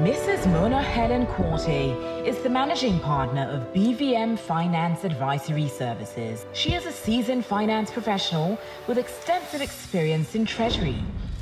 Mrs. Mona Helen Quartey is the managing partner of BVM Finance Advisory Services. She is a seasoned finance professional with extensive experience in treasury,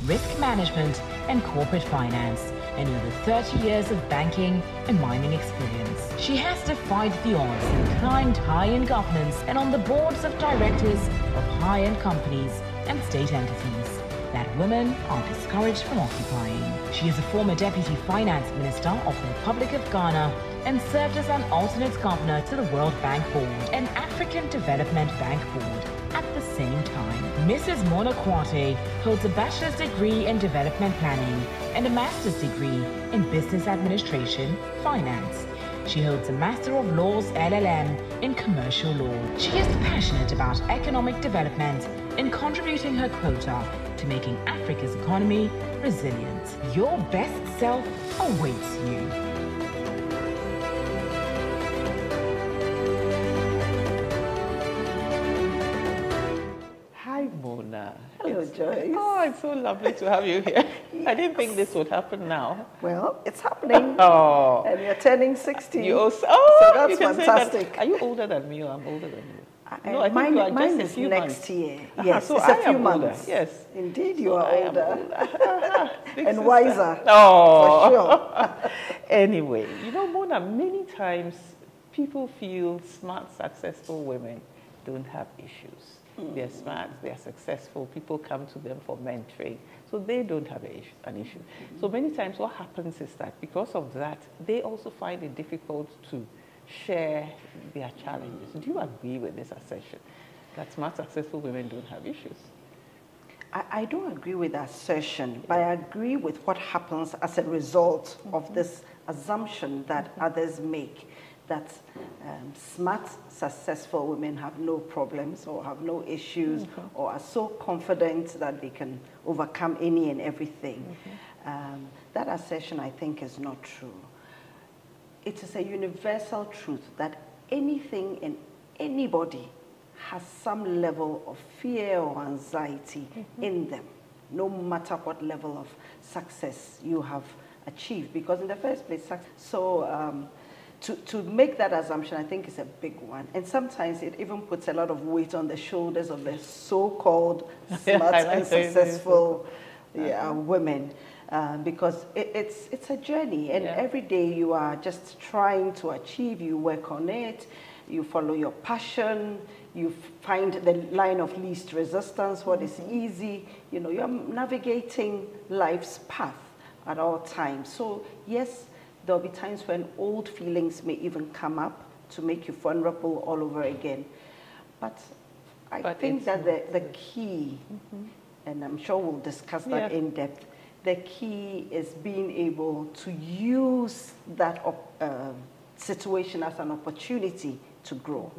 risk management, and corporate finance, and over 30 years of banking and mining experience. She has defied the odds and climbed high in governance and on the boards of directors of high-end companies and state entities that women are discouraged from occupying. She is a former Deputy Finance Minister of the Republic of Ghana and served as an alternate governor to the World Bank Board and African Development Bank Board at the same time. Mrs. Mona Quartey holds a bachelor's degree in development planning and a master's degree in business administration, finance. She holds a Master of Laws LLM in commercial law. She is passionate about economic development and contributing her quota to making Africa's economy resilient. Your best self awaits you. Hi, Mona. Hello, Joyce. Oh, it's so lovely to have you here. Yes. I didn't think this would happen now. Well, it's happening. Oh. And you're turning 60. You also, so that's you can fantastic. That. Are you older than me or I'm older than you? No, I think you are mine just is next months. Year. Yes, so it's I a few am months. Older. Yes. Indeed, you are older. And wiser. Oh. For sure. Anyway, you know, Mona, many times people feel smart, successful women don't have issues. They're smart, they're successful, people come to them for mentoring, so they don't have an issue. So many times what happens is that because of that, they also find it difficult to share their challenges. Do you agree with this assertion that smart, successful women don't have issues? I don't agree with that assertion, but I agree with what happens as a result of this assumption that others make, that smart, successful women have no problems or have no issues or are so confident that they can overcome any and everything. That assertion, I think, is not true. It is a universal truth that anything and anybody has some level of fear or anxiety in them, no matter what level of success you have achieved. Because in the first place, to make that assumption, I think, is a big one. And sometimes it even puts a lot of weight on the shoulders of the so-called smart and successful women. Because it's a journey, and every day you are just trying to achieve, you work on it, you follow your passion, you find the line of least resistance, what is easy, you know, you're navigating life's path at all times. So yes, there'll be times when old feelings may even come up to make you vulnerable all over again. But I think that the key, and I'm sure we'll discuss that in depth, the key is being able to use that situation as an opportunity to grow.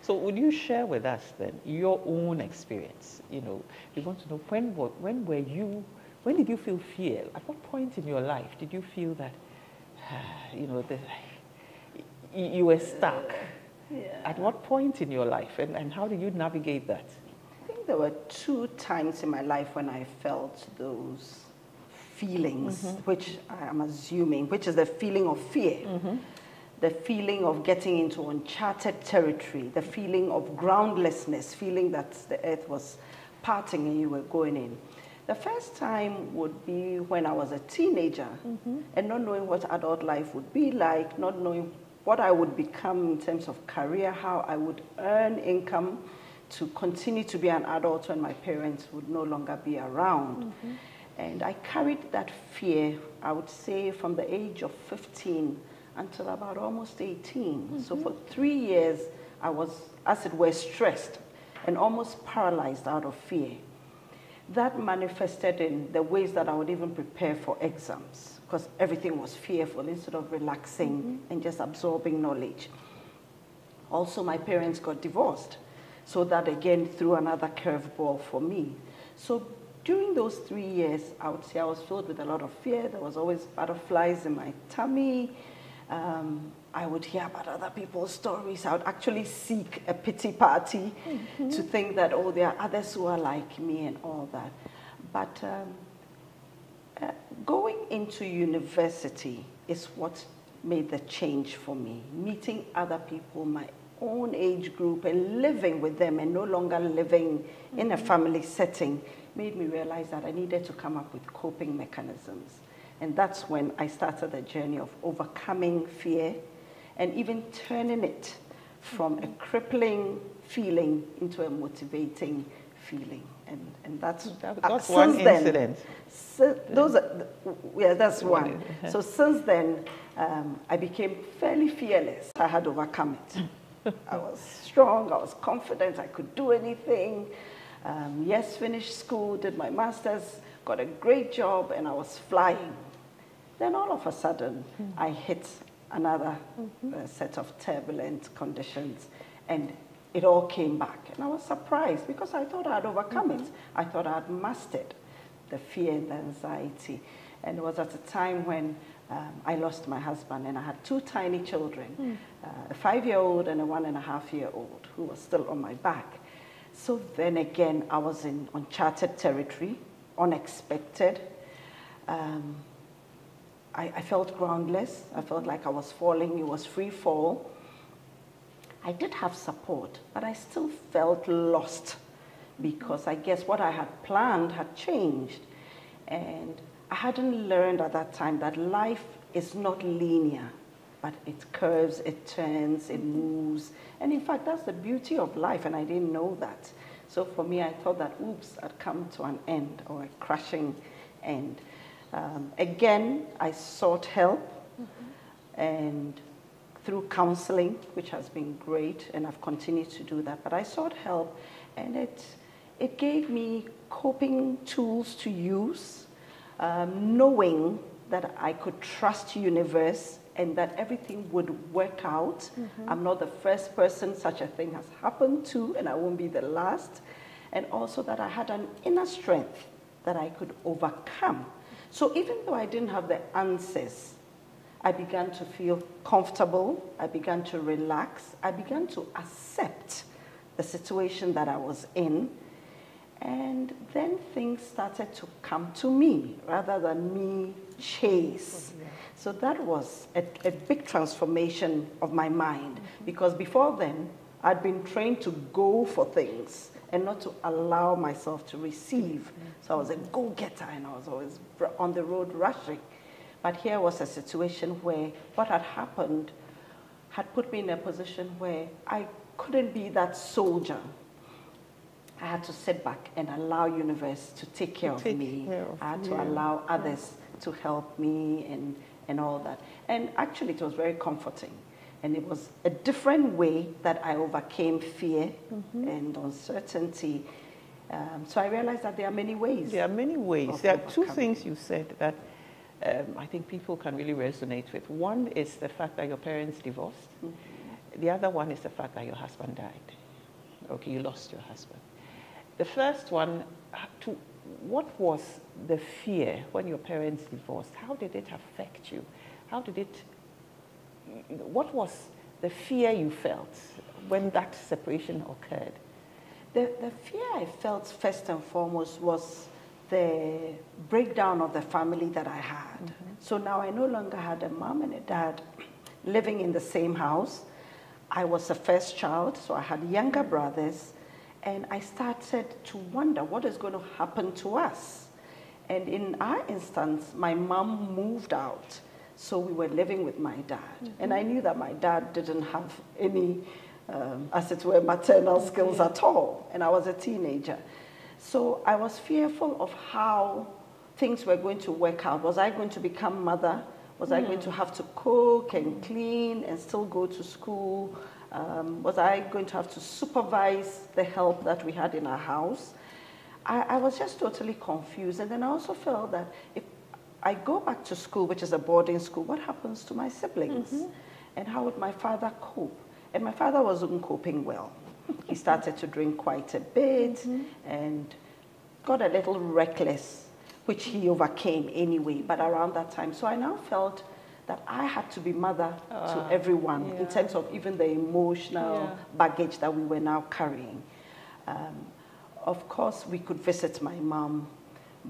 So would you share with us then your own experience? You know, we want to know when did you feel fear? At what point in your life did you feel that, you know, you were stuck? At what point in your life, and how did you navigate that? I think there were 2 times in my life when I felt those feelings, which I am assuming, which is the feeling of fear, the feeling of getting into uncharted territory, the feeling of groundlessness, feeling that the earth was parting and you were going in. The first time would be when I was a teenager and not knowing what adult life would be like, not knowing what I would become in terms of career, how I would earn income to continue to be an adult when my parents would no longer be around. And I carried that fear, I would say, from the age of 15 until about almost 18. So for 3 years, I was, as it were, stressed and almost paralyzed out of fear. That manifested in the ways that I would even prepare for exams, because everything was fearful instead of relaxing and just absorbing knowledge. Also, my parents got divorced, so that again threw another curveball for me. So during those 3 years, I would say I was filled with a lot of fear. There was always butterflies in my tummy. I would hear about other people's stories. I would actually seek a pity party to think that, oh, there are others who are like me and all that. But going into university, is what made the change for me. Meeting other people, my own age group, and living with them and no longer living in a family setting made me realize that I needed to come up with coping mechanisms. And that's when I started the journey of overcoming fear and even turning it from a crippling feeling into a motivating feeling. And that's one incident. That's one. So since then, I became fairly fearless. I had overcome it. I was strong, I was confident, I could do anything. Yes, finished school, did my master's, got a great job, and I was flying. Then all of a sudden, I hit another set of turbulent conditions, and it all came back. And I was surprised because I thought I had overcome it. I thought I had mastered the fear and the anxiety. And it was at a time when I lost my husband, and I had two tiny children, a 5-year-old and a 1.5-year-old, who was still on my back. So then again, I was in uncharted territory, unexpected. I felt groundless. I felt like I was falling. It was free fall. I did have support, but I still felt lost because I guess what I had planned had changed. And I hadn't learned at that time that life is not linear, but it curves, it turns, it moves. And in fact, that's the beauty of life, and I didn't know that. So for me, I thought that, oops, I'd come to an end, or a crashing end. Again, I sought help, and through counseling, which has been great, and I've continued to do that. But I sought help, and it gave me coping tools to use, knowing that I could trust universe and that everything would work out. I'm not the first person such a thing has happened to, and I won't be the last. And also that I had an inner strength that I could overcome. So even though I didn't have the answers, I began to feel comfortable, I began to relax, I began to accept the situation that I was in, and then things started to come to me rather than me chase. So that was a big transformation of my mind, because before then, I'd been trained to go for things and not to allow myself to receive. So I was a go-getter, and I was always on the road rushing. But here was a situation where what had happened had put me in a position where I couldn't be that soldier. I had to sit back and allow universe to take care of me. I had to allow others to help me and all that. And actually, it was very comforting. And it was a different way that I overcame fear and uncertainty. So I realized that there are many ways. There are many ways. There are two things you said that I think people can really resonate with. One is the fact that your parents divorced. The other one is the fact that your husband died. Okay, you lost your husband. The first one, what was the fear when your parents divorced? How did it affect you? What was the fear you felt when that separation occurred? The fear I felt first and foremost was the breakdown of the family that I had. So now I no longer had a mom and a dad living in the same house. I was the first child, so I had younger brothers, and I started to wonder what is going to happen to us. And in our instance, my mom moved out, so we were living with my dad. And I knew that my dad didn't have any, as it were, maternal skills at all, and I was a teenager. So I was fearful of how things were going to work out. Was I going to become mother? Was I going to have to cook and clean and still go to school? Was I going to have to supervise the help that we had in our house? I was just totally confused. And then I also felt that if I go back to school, which is a boarding school, what happens to my siblings? And how would my father cope? And my father wasn't coping well. He started to drink quite a bit and got a little reckless, which he overcame anyway, but around that time. So I now felt that I had to be mother to everyone in terms of even the emotional baggage that we were now carrying. Of course, we could visit my mom,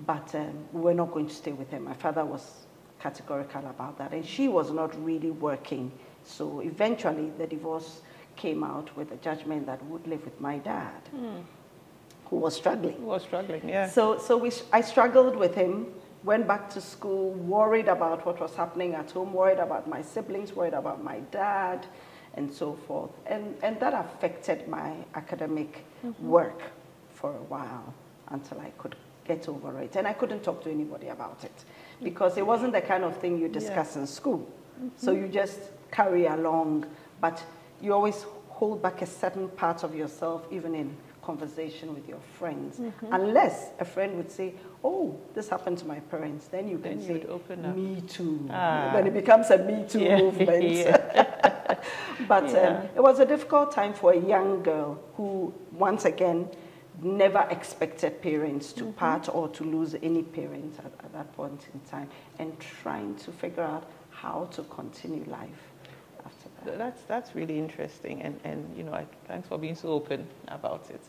but we were not going to stay with her. My father was categorical about that. And she was not really working. So eventually the divorce came out with a judgment that would live with my dad, who was struggling. Who was struggling, yeah. So I struggled with him, went back to school, worried about what was happening at home, worried about my siblings, worried about my dad, and so forth. And that affected my academic work for a while until I could get over it. And I couldn't talk to anybody about it because it wasn't the kind of thing you discuss in school. So you just carry along, but you always hold back a certain part of yourself, even in conversation with your friends, unless a friend would say, oh, this happened to my parents, then you can say, me too. Then it becomes a me too movement. But it was a difficult time for a young girl who, once again, never expected parents to part or to lose any parents at that point in time, and trying to figure out how to continue life after that. That's really interesting, and you know, thanks for being so open about it.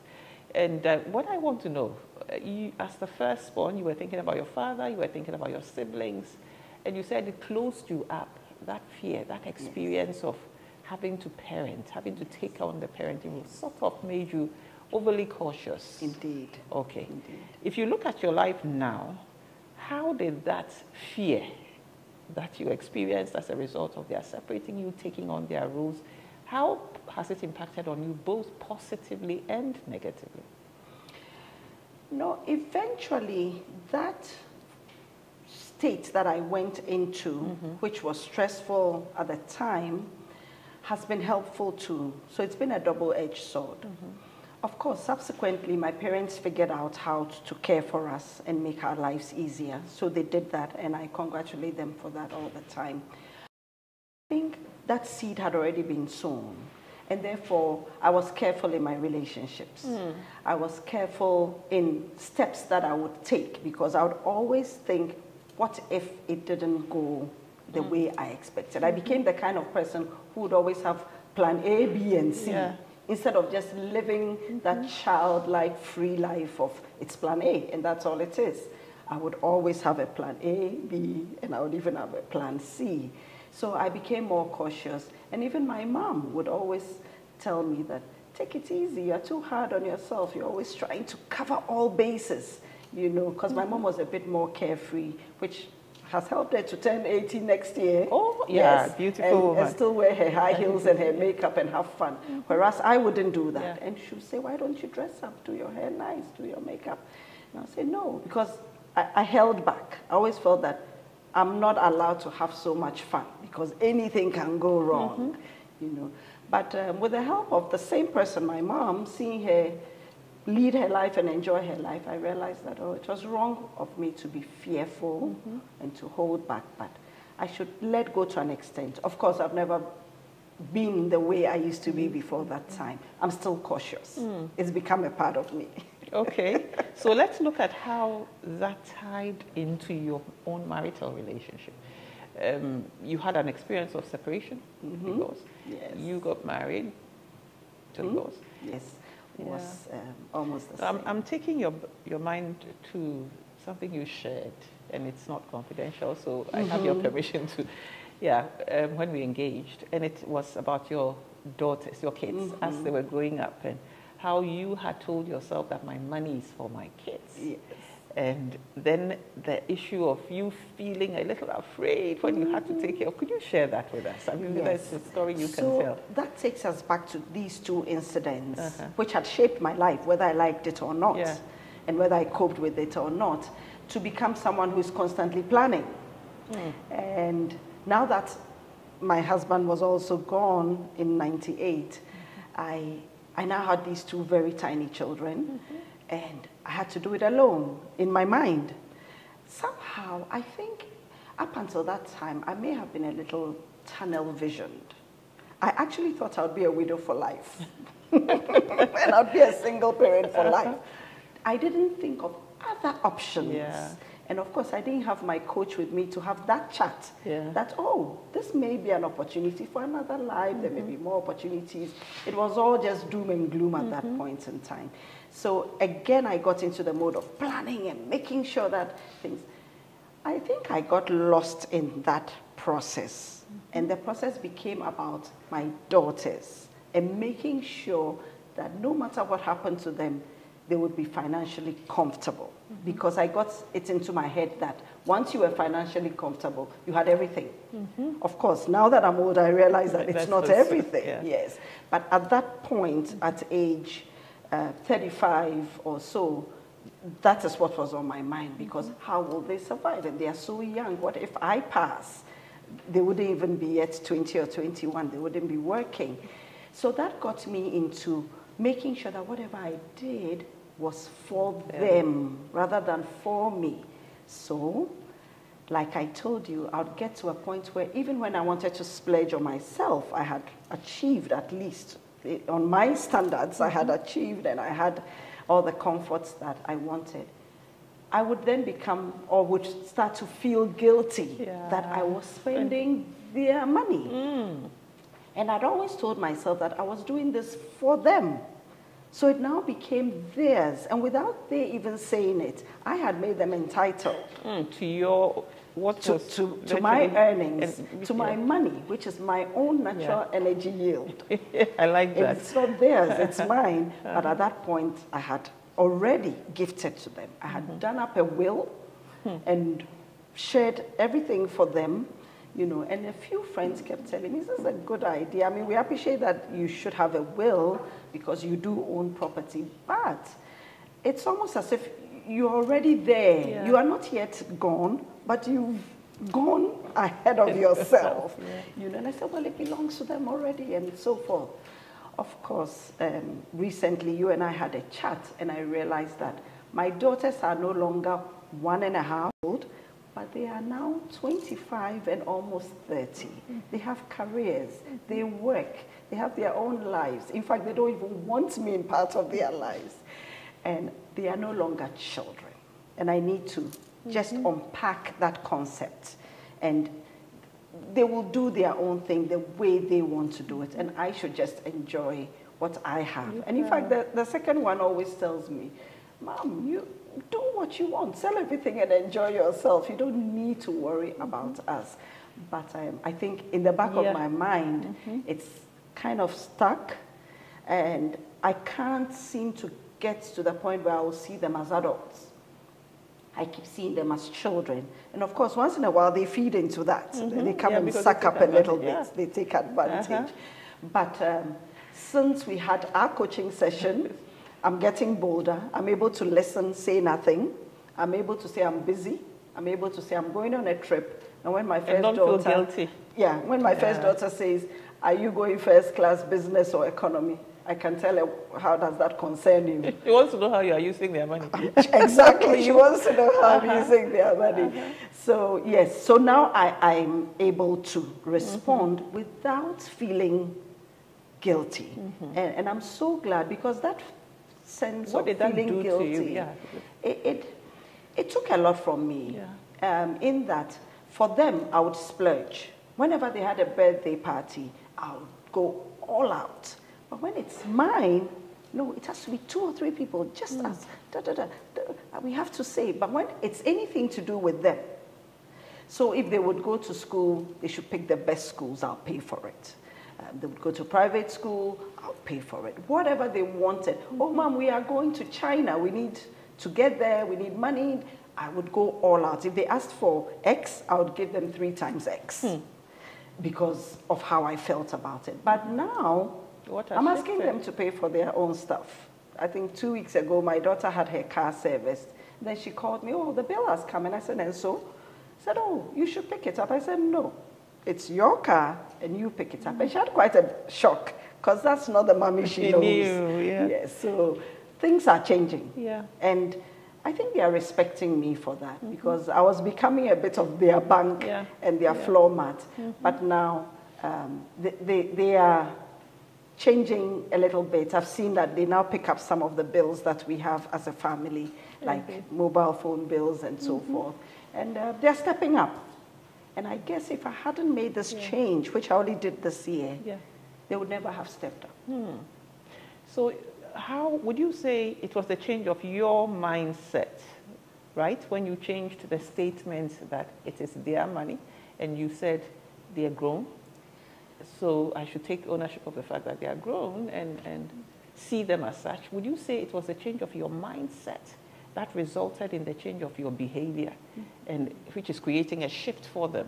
And what I want to know, you, as the firstborn, you were thinking about your father, you were thinking about your siblings, and you said it closed you up, that fear, that experience of having to parent, having to take on the parenting, sort of made you overly cautious. Indeed. Okay. Indeed. If you look at your life now, how did that fear that you experienced as a result of their separating you, taking on their roles, how has it impacted on you both positively and negatively? No, eventually that state that I went into, which was stressful at the time, has been helpful too. So it's been a double-edged sword. Of course, subsequently, my parents figured out how to care for us and make our lives easier. So they did that, and I congratulate them for that all the time. I think that seed had already been sown, and therefore, I was careful in my relationships. I was careful in steps that I would take, because I would always think, what if it didn't go the way I expected? I became the kind of person who would always have plan A, B, and C. Instead of just living that childlike, free life of it's plan A, and that's all it is. I would always have a plan A, B, and I would even have a plan C. So I became more cautious. And even my mom would always tell me that, take it easy, you're too hard on yourself. You're always trying to cover all bases, you know, because my mom was a bit more carefree, which has helped her to turn 80 next year. Oh, yeah, yes. Beautiful. And still wear her high heels and her makeup and have fun. Whereas I wouldn't do that. And she would say, why don't you dress up, do your hair nice, do your makeup? And I'll say, no, because I held back. I always felt that I'm not allowed to have so much fun because anything can go wrong, you know. But with the help of the same person, my mom, seeing her lead her life and enjoy her life, I realized that, oh, it was wrong of me to be fearful and to hold back, but I should let go to an extent. Of course, I've never been the way I used to be before that time. I'm still cautious. It's become a part of me. Okay, so let's look at how that tied into your own marital relationship. You had an experience of separation, divorce. Yes. You got married to divorce. Yes. Was almost the same. I'm taking your mind to something you shared, and it's not confidential, so I have your permission to, when we engaged, and it was about your daughters, your kids, as they were growing up, and how you had told yourself that my money is for my kids. Yes. And then the issue of you feeling a little afraid when you had to take care of. Could you share that with us? I mean, that's a story you can tell. So that takes us back to these two incidents, which had shaped my life, whether I liked it or not, and whether I coped with it or not, to become someone who is constantly planning. And now that my husband was also gone in '98, I now had these two very tiny children, and I had to do it alone in my mind. Somehow, I think up until that time, I may have been a little tunnel visioned. I actually thought I'd be a widow for life. And I'd be a single parent for life. I didn't think of other options. And of course, I didn't have my coach with me to have that chat. That, oh, this may be an opportunity for another life. There may be more opportunities. It was all just doom and gloom at that point in time. So again, I got into the mode of planning and making sure that things... I think I got lost in that process. And the process became about my daughters and making sure that no matter what happened to them, they would be financially comfortable. Because I got it into my head that once you were financially comfortable, you had everything. Of course, now that I'm old, I realize that it's not everything. Yeah. Yes. But at that point, at age 35 or so, that is what was on my mind, because how will they survive? And they are so young. What if I pass? They wouldn't even be yet 20 or 21. They wouldn't be working. So that got me into making sure that whatever I did was for them rather than for me. So, like I told you, I'd get to a point where even when I wanted to splurge on myself, I had achieved, at least on my standards, I had achieved, and I had all the comforts that I wanted. I would then become, or would start to feel guilty that I was spending their money. And I'd always told myself that I was doing this for them. So it now became theirs. And without they even saying it, I had made them entitled to your, to my earnings, to my money, which is my own natural energy yield. I like that. It's not theirs, it's mine. But at that point, I had already gifted to them. I had done up a will and shared everything for them. You know, and a few friends kept telling me, this is a good idea. I mean, we appreciate that you should have a will because you do own property, but it's almost as if you're already there. Yeah. You are not yet gone, but you've gone ahead of yourself. You know, and I said, well, it belongs to them already, and so forth. Of course, recently you and I had a chat, and I realized that my daughters are no longer 1.5 old, but they are now 25 and almost 30. They have careers, they work, they have their own lives. In fact, they don't even want me in part of their lives. And they are no longer children. And I need to just unpack that concept. And they will do their own thing the way they want to do it. And I should just enjoy what I have. And in fact, the second one always tells me, Mom, you do what you want. Sell everything and enjoy yourself. You don't need to worry about us. But I think in the back of my mind, it's kind of stuck. And I can't seem to get to the point where I will see them as adults. I keep seeing them as children. And of course, once in a while, they feed into that. They come and suck up a little bit. They take advantage. But since we had our coaching session, I'm getting bolder. I'm able to listen, say nothing. I'm able to say I'm busy. I'm able to say I'm going on a trip. And when my first daughter... don't feel guilty. Yeah, when my first daughter says, are you going first class, business or economy? I can tell her, how does that concern you? She wants to know how you are using their money. Exactly, she wants to know how I'm using their money. So yes, so now I'm able to respond without feeling guilty. And I'm so glad, because that sense of feeling guilty, it took a lot from me. In that, for them, I would splurge. Whenever they had a birthday party, I would go all out. But when it's mine, no, it has to be 2 or 3 people, just us. We have to say. But when it's anything to do with them, so if they would go to school, they should pick the best schools, I'll pay for it. They would go to private school, I'll pay for it. Whatever they wanted. Oh, Mom, we are going to China. We need to get there. We need money. I would go all out. If they asked for X, I would give them 3 times X because of how I felt about it. But now, I'm asking them to pay for their own stuff. I think 2 weeks ago, my daughter had her car serviced. Then she called me, oh, the bill has come. And I said, and so? I said, oh, you should pick it up. I said, no. It's your car, and you pick it up. And she had quite a shock, because that's not the mommy she knows. Yes, so things are changing. And I think they are respecting me for that, because I was becoming a bit of their bank and their floor mat. But now they are changing a little bit. I've seen that they now pick up some of the bills that we have as a family, like mobile phone bills and so forth. And they're stepping up. And I guess if I hadn't made this change, which I only did this year, they would never have stepped up. So how would you say it was the change of your mindset right? When you changed the statement that it is their money and you said they're grown, so I should take ownership of the fact that they are grown and see them as such. Would you say it was a change of your mindset that resulted in the change of your behavior, and which is creating a shift for them?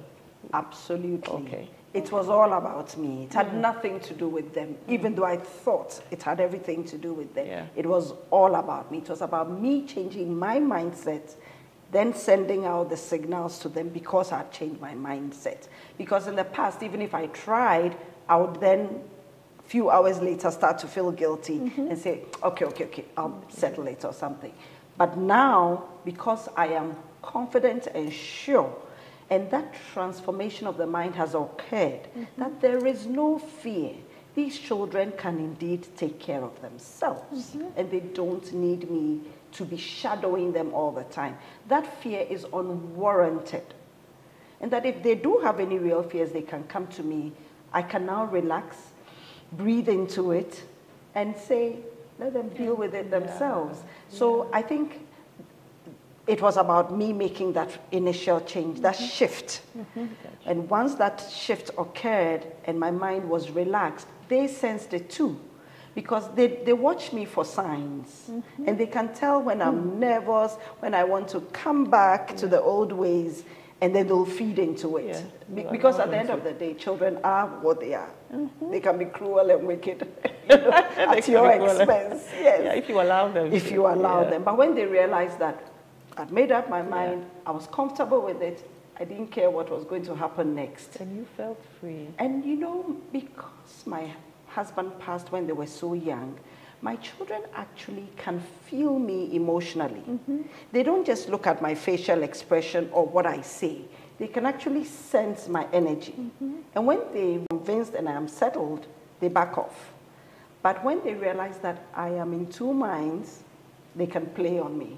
Absolutely. Okay. It was all about me. It had nothing to do with them, even though I thought it had everything to do with them. Yeah. It was all about me. It was about me changing my mindset, then sending out the signals to them because I had changed my mindset. Because in the past, even if I tried, I would then, a few hours later, start to feel guilty and say, okay, I'll settle it or something. But now, because I am confident and sure, and that transformation of the mind has occurred, that there is no fear. These children can indeed take care of themselves, and they don't need me to be shadowing them all the time. That fear is unwarranted. And that if they do have any real fears, they can come to me. I can now relax, breathe into it, and say, let them deal with it themselves. So I think it was about me making that initial change, that shift. And once that shift occurred and my mind was relaxed, they sensed it too. Because they watch me for signs. And they can tell when I'm nervous, when I want to come back to the old ways, and then they'll feed into it. Because at the end of the day, children are what they are. They can be cruel and wicked at your expense. Yes. Yeah, if you allow them. If you allow them. But when they realize that I'd made up my mind, I was comfortable with it, I didn't care what was going to happen next. And you felt free. And you know, because my husband passed when they were so young, my children actually can feel me emotionally. They don't just look at my facial expression or what I say. They can actually sense my energy. And when they're convinced and I am settled, they back off. But when they realize that I am in two minds, they can play on me.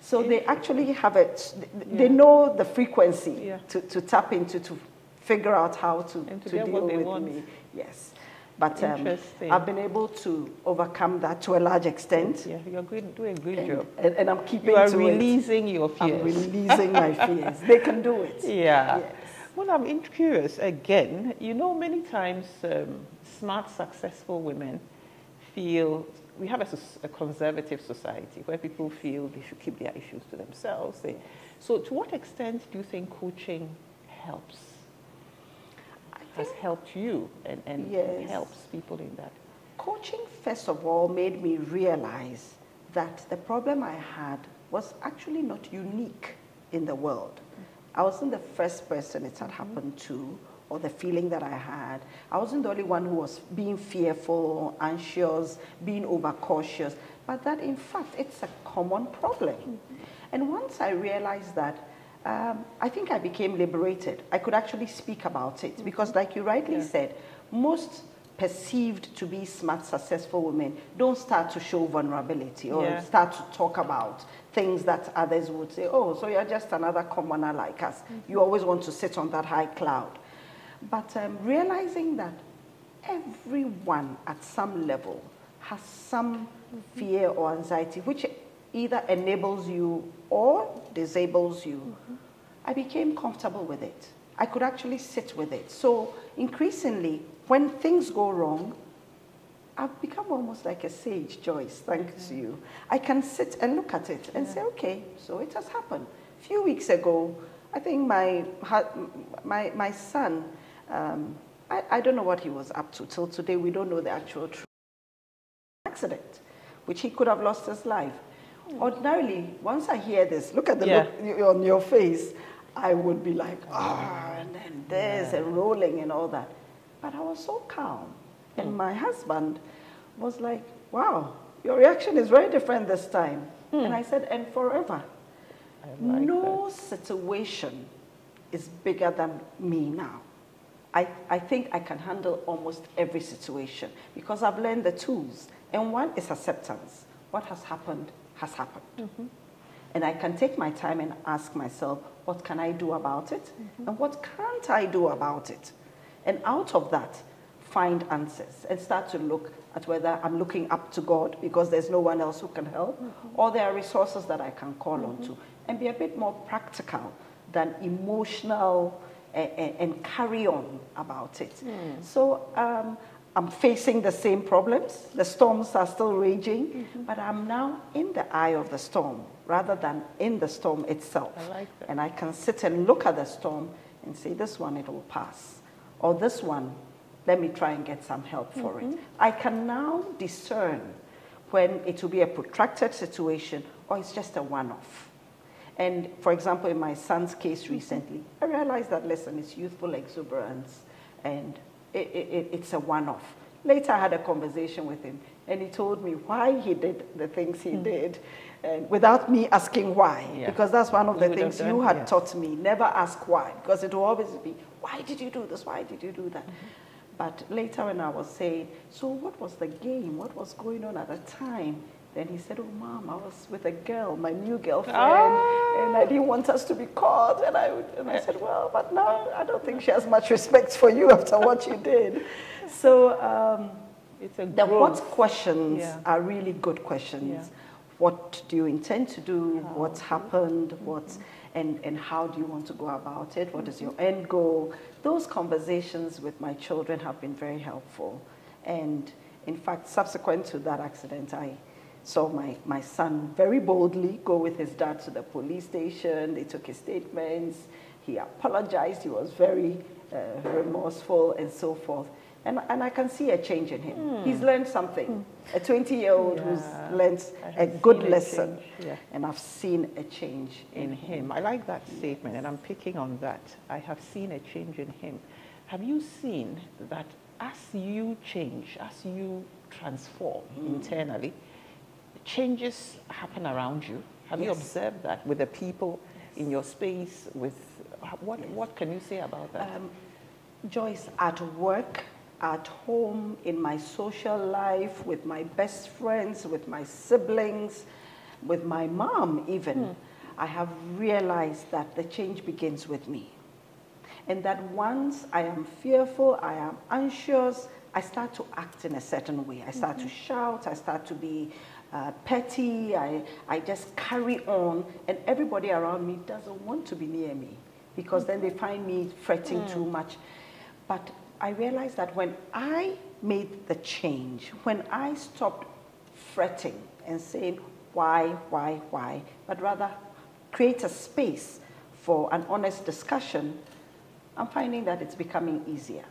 So they actually have it, they know the frequency to tap into, to figure out how to deal with me. Yes. But I've been able to overcome that to a large extent. Yeah, you're doing a good job. And I'm keeping you are to releasing your fears. I'm releasing my fears. They can do it. Yeah. Yes. Well, I'm curious again. You know, many times smart, successful women feel, we have a conservative society where people feel they should keep their issues to themselves. So to what extent do you think coaching helps? Has helped you and helps people in that? Coaching, first of all, made me realize that the problem I had was actually not unique in the world. I wasn't the first person it had happened to, or the feeling that I had. I wasn't the only one who was being fearful, anxious, being overcautious, but that in fact it's a common problem. And once I realized that, I think I became liberated. I could actually speak about it because, like you rightly said, most perceived to be smart, successful women don't start to show vulnerability or start to talk about things that others would say, oh, so you're just another commoner like us. You always want to sit on that high cloud. But realizing that everyone at some level has some fear or anxiety, which either enables you or disables you, I became comfortable with it. I could actually sit with it. So increasingly, when things go wrong, I've become almost like a sage, Joyce, thanks to you. I can sit and look at it and say, okay, so it has happened. A few weeks ago, I think my son, I don't know what he was up to. Till today, we don't know the actual truth. Accident, which he could have lost his life. Ordinarily, once I hear this, look at the look on your face, I would be like, and then this and rolling and all that. But I was so calm. And my husband was like, wow, your reaction is very different this time. And I said, and forever. No situation is bigger than me now. I think I can handle almost every situation because I've learned the tools. And one is acceptance. What has happened has happened. And I can take my time and ask myself, what can I do about it? And what can't I do about it? And out of that, find answers and start to look at whether I'm looking up to God because there's no one else who can help, or there are resources that I can call on to, and be a bit more practical than emotional and carry on about it. So I'm facing the same problems. The storms are still raging, but I'm now in the eye of the storm rather than in the storm itself. I like that. And I can sit and look at the storm and say, this one, it will pass. Or this one, let me try and get some help for it. I can now discern when it will be a protracted situation or it's just a one-off. And for example, in my son's case recently, I realized that, listen, it's youthful exuberance and it's a one-off. Later, I had a conversation with him, and he told me why he did the things he did, and without me asking why, because that's one of the things you had taught me, never ask why, because it will always be, why did you do this, why did you do that? But later when I was saying, so what was the game, what was going on at the time? Then he said, oh, Mom, I was with a girl, my new girlfriend, and I didn't want us to be caught. And I said, well, but now I don't think she has much respect for you after what you did. So the what questions are really good questions. What do you intend to do? What's happened? And how do you want to go about it? What is your end goal? Those conversations with my children have been very helpful. And in fact, subsequent to that accident, I saw my son very boldly go with his dad to the police station. They took his statements. He apologized. He was very remorseful and so forth. And I can see a change in him. He's learned something. A 20-year-old who's learned a good lesson. And I've seen a change in him. I like that statement, and I'm picking on that. I have seen a change in him. Have you seen that as you change, as you transform internally, changes happen around you? Have you observed that with the people in your space? With what can you say about that? Joyce, at work, at home, in my social life, with my best friends, with my siblings, with my mom even, I have realized that the change begins with me. And that once I am fearful, I am anxious, I start to act in a certain way. I start to shout, I start to be petty, I just carry on, and everybody around me doesn't want to be near me because then they find me fretting too much. But I realized that when I made the change, when I stopped fretting and saying, why, but rather create a space for an honest discussion, I'm finding that it's becoming easier.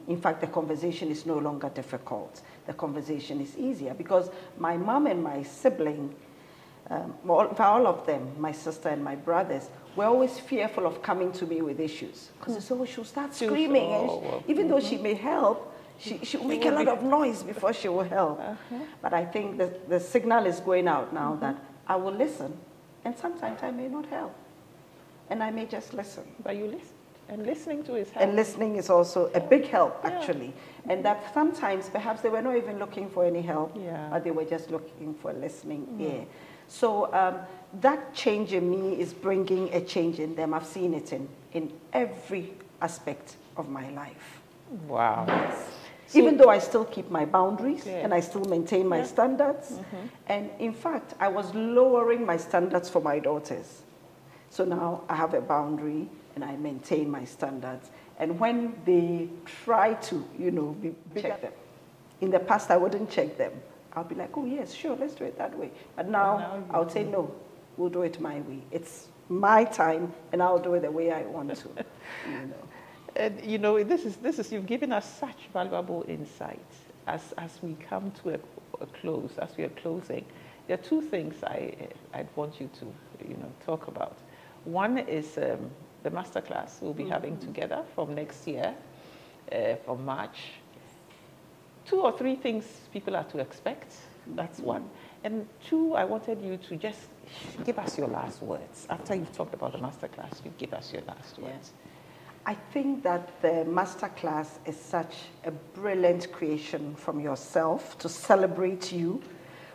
In fact, the conversation is no longer difficult. The conversation is easier because my mom and my sibling, all of them, my sister and my brothers, were always fearful of coming to me with issues. Because she'll start screaming. And even though she may help, she'll make a lot of noise before she will help. But I think the signal is going out now that I will listen. And sometimes I may not help. And I may just listen. But you listen. And listening to is help. And listening is also a big help, actually. And that sometimes, perhaps they were not even looking for any help, but they were just looking for a listening ear. So that change in me is bringing a change in them. I've seen it in every aspect of my life. Wow. So, even though I still keep my boundaries and I still maintain my standards. And in fact, I was lowering my standards for my daughters. So now I have a boundary and I maintain my standards. And when they try to, check them. In the past, I wouldn't check them. I'll be like, oh, yes, sure, let's do it that way. But now I'll say, no, we'll do it my way. It's my time, and I'll do it the way I want to. And, this is you've given us such valuable insights as we come to a close, as we are closing. There are two things I'd want you to, talk about. One is the masterclass we'll be having together from next year, from March. 2 or 3 things people are to expect. That's one. And 2, I wanted you to just give us your last words. After you've talked about the masterclass, you give us your last words. I think that the masterclass is such a brilliant creation from yourself to celebrate you,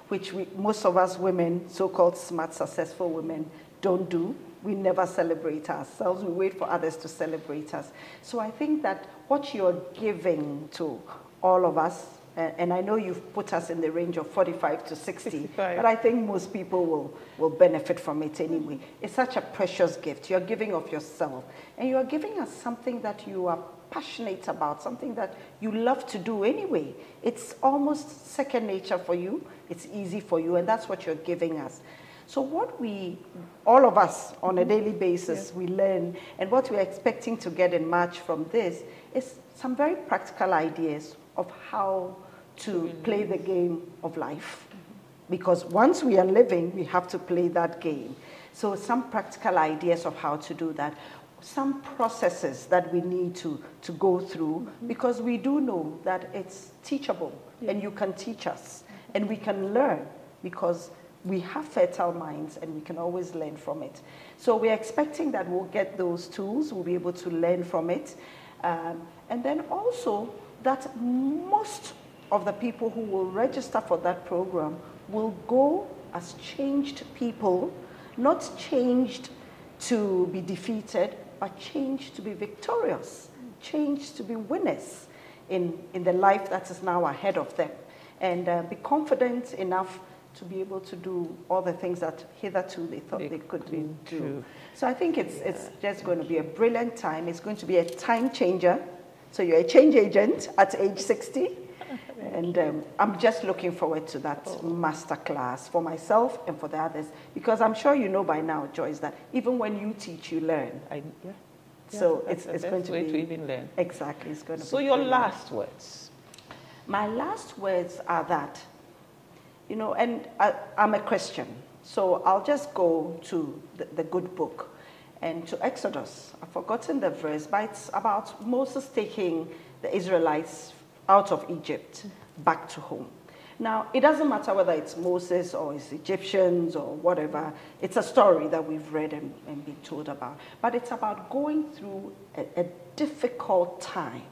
which most of us women, so-called smart, successful women, don't do. We never celebrate ourselves. We wait for others to celebrate us. So I think that what you're giving to all of us, and I know you've put us in the range of 45 to 60, 65. But I think most people will benefit from it anyway. It's such a precious gift. You're giving of yourself, and you're giving us something that you are passionate about, something that you love to do anyway. It's almost second nature for you. It's easy for you, and that's what you're giving us. So what all of us on a daily basis, we learn, and what we're expecting to get in March from this is some very practical ideas of how to play the game of life. Because once we are living, we have to play that game. So some practical ideas of how to do that. Some processes that we need to go through, because we do know that it's teachable, and you can teach us, and we can learn, because we have fertile minds and we can always learn from it. So we're expecting that we'll get those tools, we'll be able to learn from it. And then also that most of the people who will register for that program will go as changed people, not changed to be defeated, but changed to be victorious, changed to be winners in the life that is now ahead of them. And be confident enough to be able to do all the things that hitherto they thought they couldn't do. So I think it's just going to be a brilliant time. It's going to be a time changer. So you're a change agent at age 60. And I'm just looking forward to that masterclass for myself and for the others. Because I'm sure you know by now, Joyce, that even when you teach, you learn. So it's going to be... to even learn. Exactly. It's going to be so your last words. My last words are that, you know, and I'm a Christian, so I'll just go to the good book and to Exodus. I've forgotten the verse, but it's about Moses taking the Israelites out of Egypt back to home. Now, it doesn't matter whether it's Moses or it's Egyptians or whatever. It's a story that we've read and been told about. But it's about going through a difficult time.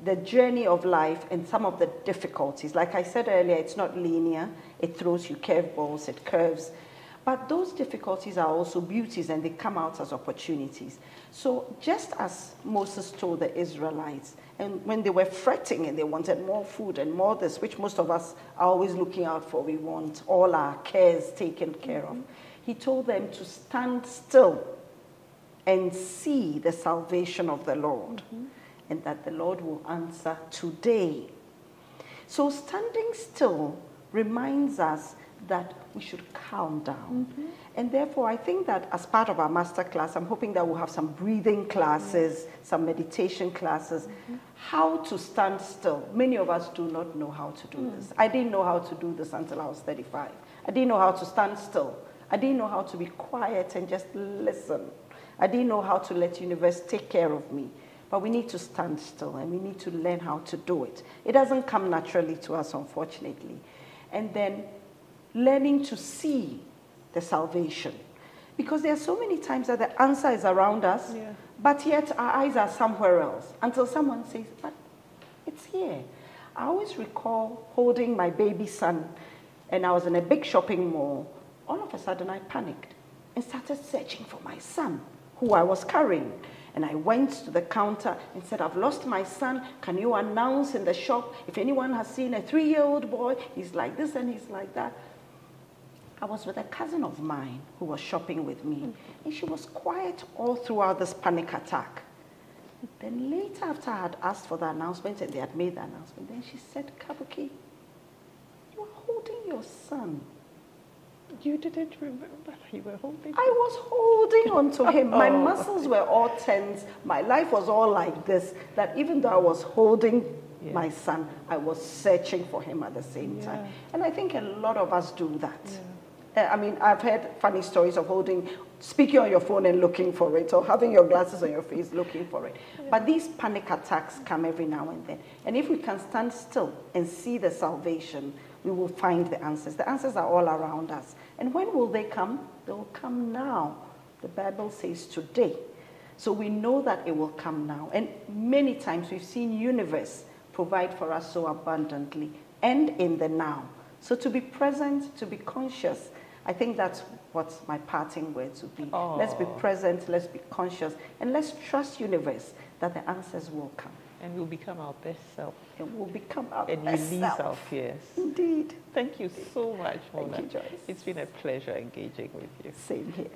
The journey of life and some of the difficulties. Like I said earlier, it's not linear. It throws you curveballs, it curves. But those difficulties are also beauties, and they come out as opportunities. So just as Moses told the Israelites, and when they were fretting and they wanted more food and more this, which most of us are always looking out for, we want all our cares taken care of. He told them to stand still and see the salvation of the Lord. And that the Lord will answer today. So standing still reminds us that we should calm down. And therefore, I think that as part of our master class, I'm hoping that we'll have some breathing classes, some meditation classes, how to stand still. Many of us do not know how to do this. I didn't know how to do this until I was 35. I didn't know how to stand still. I didn't know how to be quiet and just listen. I didn't know how to let the universe take care of me. But we need to stand still, and we need to learn how to do it. It doesn't come naturally to us, unfortunately. And then learning to see the salvation. Because there are so many times that the answer is around us, but yet our eyes are somewhere else, until someone says, but it's here. I always recall holding my baby son, and I was in a big shopping mall. All of a sudden, I panicked and started searching for my son, who I was carrying. And I went to the counter and said, I've lost my son. Can you announce in the shop if anyone has seen a 3-year-old boy? He's like this and he's like that. I was with a cousin of mine who was shopping with me. And she was quiet all throughout this panic attack. Then later, after I had asked for the announcement and they had made the announcement, then she said, Kabuki, you are holding your son. You didn't remember you were holding him? I was holding on to him. My muscles were all tense. My life was all like this, that even though I was holding my son, I was searching for him at the same time. And I think a lot of us do that. I mean, I've heard funny stories of speaking on your phone and looking for it, or having your glasses on your face looking for it. But these panic attacks come every now and then. And if we can stand still and see the salvation, we will find the answers. The answers are all around us. And when will they come? They will come now. The Bible says today. So we know that it will come now. And many times we've seen universe provide for us so abundantly and in the now. So to be present, to be conscious I think that's what my parting words would be. Oh. Let's be present, let's be conscious, and let's trust universe that the answers will come. And we'll become our best self. And we'll become our and best release self. our fears. Indeed. Thank you so much, Mona. Thank you, Joyce. It's been a pleasure engaging with you. Same here.